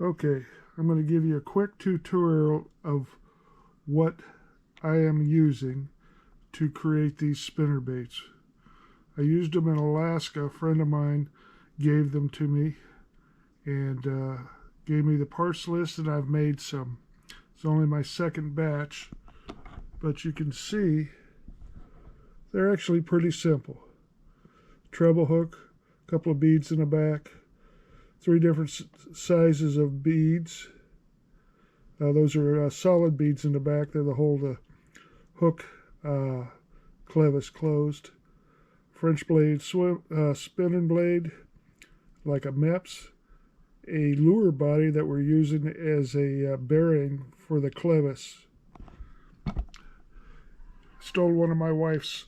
Okay, I'm going to give you a quick tutorial of what I am using to create these spinner baits. I used them in Alaska. A friend of mine gave them to me and gave me the parts list, and I've made some. It's only my second batch, but you can see they're actually pretty simple. Treble hook, a couple of beads in the back, 3 different sizes of beads. Those are solid beads in the back. They're to hold the hook clevis closed. French blade, spinning blade, like a MEPS. A lure body that we're using as a bearing for the clevis. Stole one of my wife's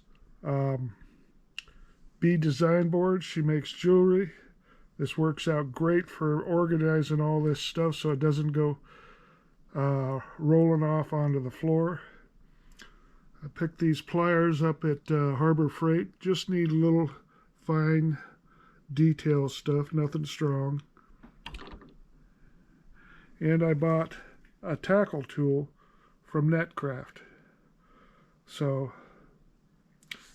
bead design boards. She makes jewelry. This works out great for organizing all this stuff so it doesn't go rolling off onto the floor. I picked these pliers up at Harbor Freight. Just need a little fine detail stuff, nothing strong. And I bought a tackle tool from Netcraft. So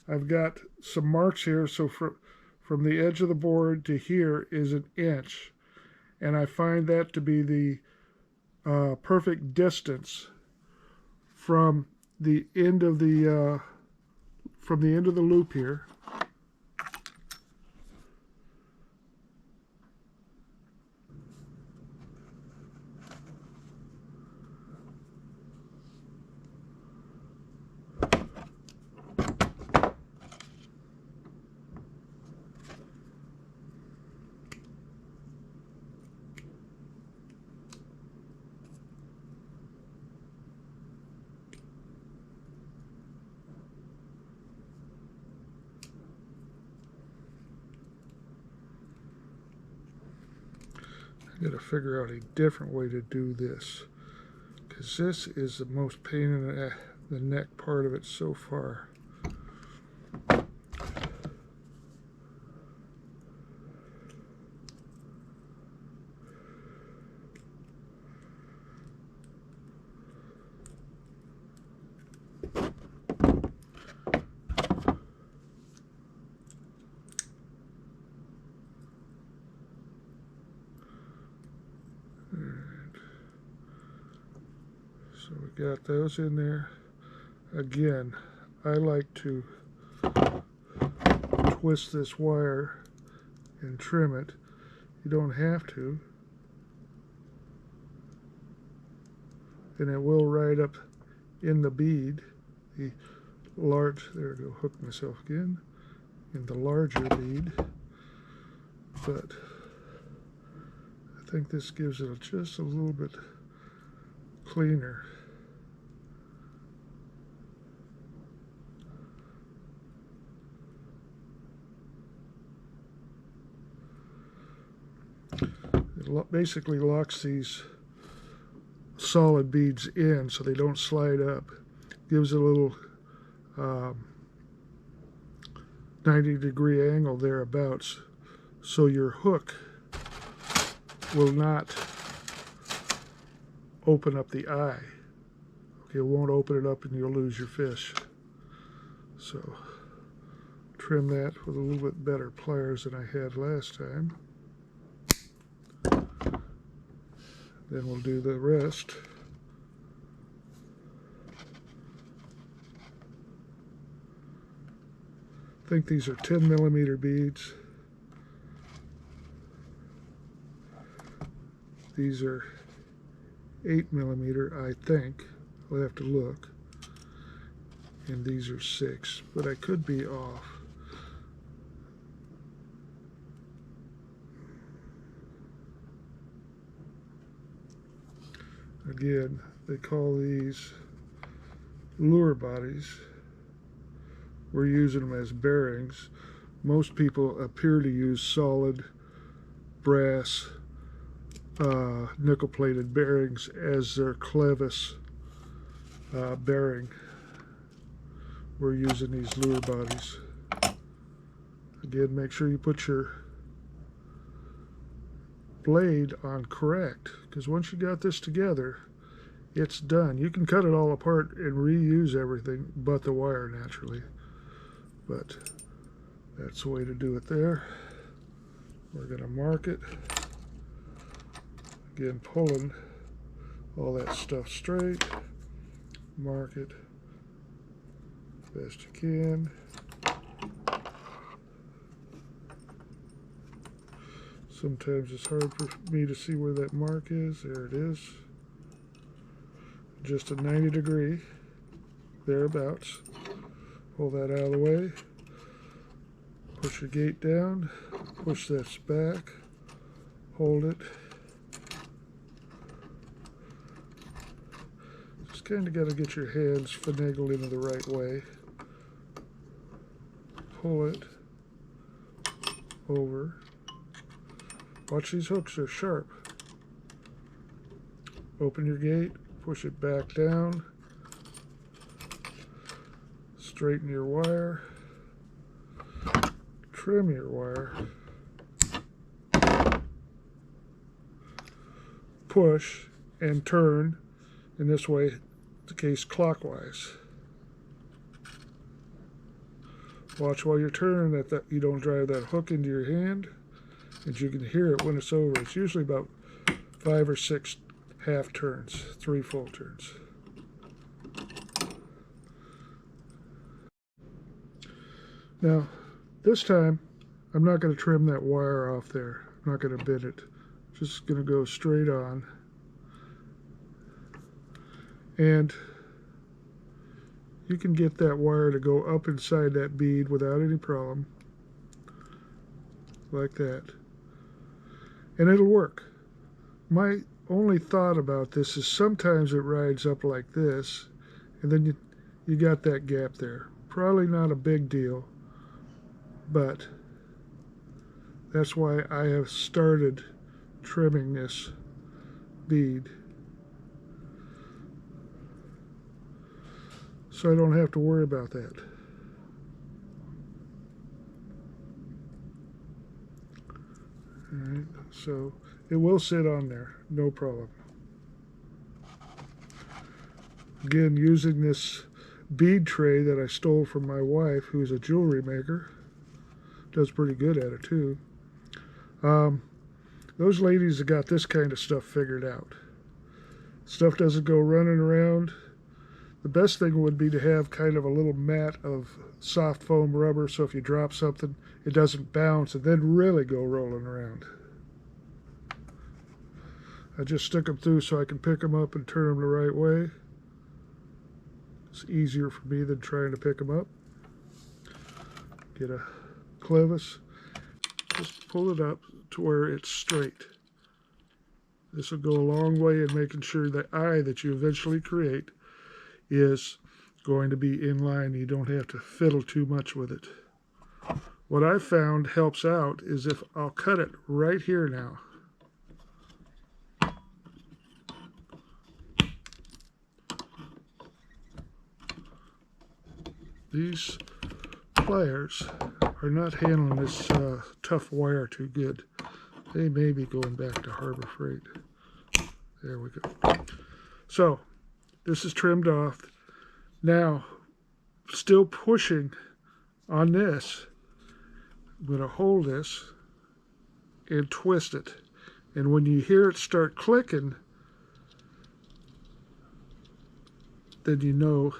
I've got some marks here. So from the edge of the board to here is 1 inch, and I find that to be the perfect distance from the end of the loop here I got to figure out a different way to do this, because this is the most pain in the neck part of it so far. So we got those in there. Again, I like to twist this wire and trim it. You don't have to. And it will ride up in the bead. The large, there we go, hook myself again, in the larger bead. But I think this gives it just a little bit cleaner. It basically locks these solid beads in so they don't slide up. Gives a little 90-degree angle thereabouts, so your hook will not open up the eye. Okay, it won't open it up and you'll lose your fish. So trim that with a little bit better pliers than I had last time. Then we'll do the rest. I think these are 10mm beads. These are 8mm, I think. I'll have to look. And these are 6, but I could be off. Again, they call these lure bodies. We're using them as bearings. Most people appear to use solid brass nickel-plated bearings as their clevis bearing. We're using these lure bodies. Again, make sure you put your blade on correct, because once you got this together, it's done. You can cut it all apart and reuse everything but the wire naturally, but that's the way to do it there. We're going to mark it. Again, pulling all that stuff straight. Mark it best you can. Sometimes it's hard for me to see where that mark is. There it is. Just a 90 degree, thereabouts. Pull that out of the way. Push your gate down. Push this back. Hold it. Just kind of got to get your hands finagled into the right way. Pull it over. Watch these hooks, they're sharp. Open your gate, push it back down. Straighten your wire. Trim your wire. Push and turn in this way, the case clockwise. Watch while you're turning that you don't drive that hook into your hand, and you can hear it when it's over. It's usually about 5 or 6 half turns, 3 full turns. Now, this time, I'm not going to trim that wire off there. I'm not going to bend it. Just going to go straight on. And you can get that wire to go up inside that bead without any problem. Like that. And it'll work. My only thought about this is sometimes it rides up like this, and then you got that gap there. Probably not a big deal, but that's why I have started trimming this bead, so I don't have to worry about that. Alright, so it will sit on there, no problem. Again, using this bead tray that I stole from my wife, who's a jewelry maker. Does pretty good at it too. Those ladies have got this kind of stuff figured out. Stuff doesn't go running around. The best thing would be to have kind of a little mat of soft foam rubber, so if you drop something, it doesn't bounce and then really go rolling around. I just stick them through so I can pick them up and turn them the right way. It's easier for me than trying to pick them up. Get a clevis, just pull it up to where it's straight. This will go a long way in making sure the eye that you eventually create is going to be in line. You don't have to fiddle too much with it. What I found helps out is if I'll cut it right here now. These pliers are not handling this tough wire too good. They may be going back to Harbor Freight. There we go. So, this is trimmed off. Now, still pushing on this, I'm going to hold this and twist it. And when you hear it start clicking, then you know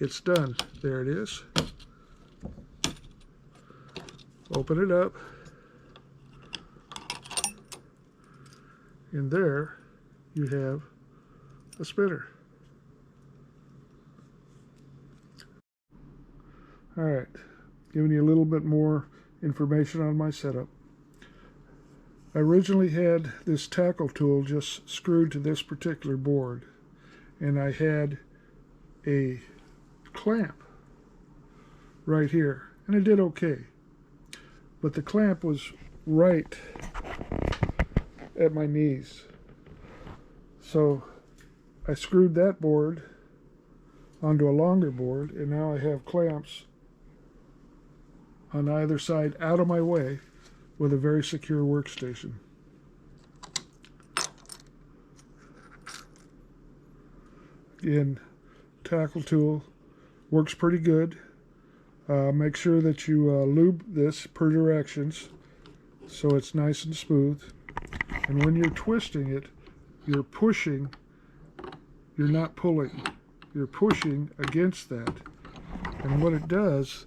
it's done. There it is. Open it up. And there you have a spinner. Alright, giving you a little bit more information on my setup. I originally had this tackle tool just screwed to this particular board, and I had a clamp right here, and it did okay, but the clamp was right at my knees, so I screwed that board onto a longer board, and now I have clamps on either side out of my way with a very secure workstation. in tackle tool. Works pretty good. Make sure that you lube this per directions so it's nice and smooth. And when you're twisting it, you're pushing, you're not pulling. You're pushing against that. And what it does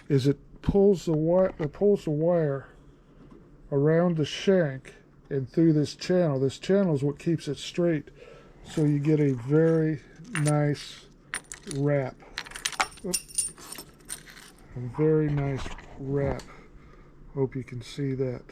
is it pulls the wire around the shank and through this channel. This channel is what keeps it straight. So you get a very nice wrap. A very nice wrap. Hope you can see that.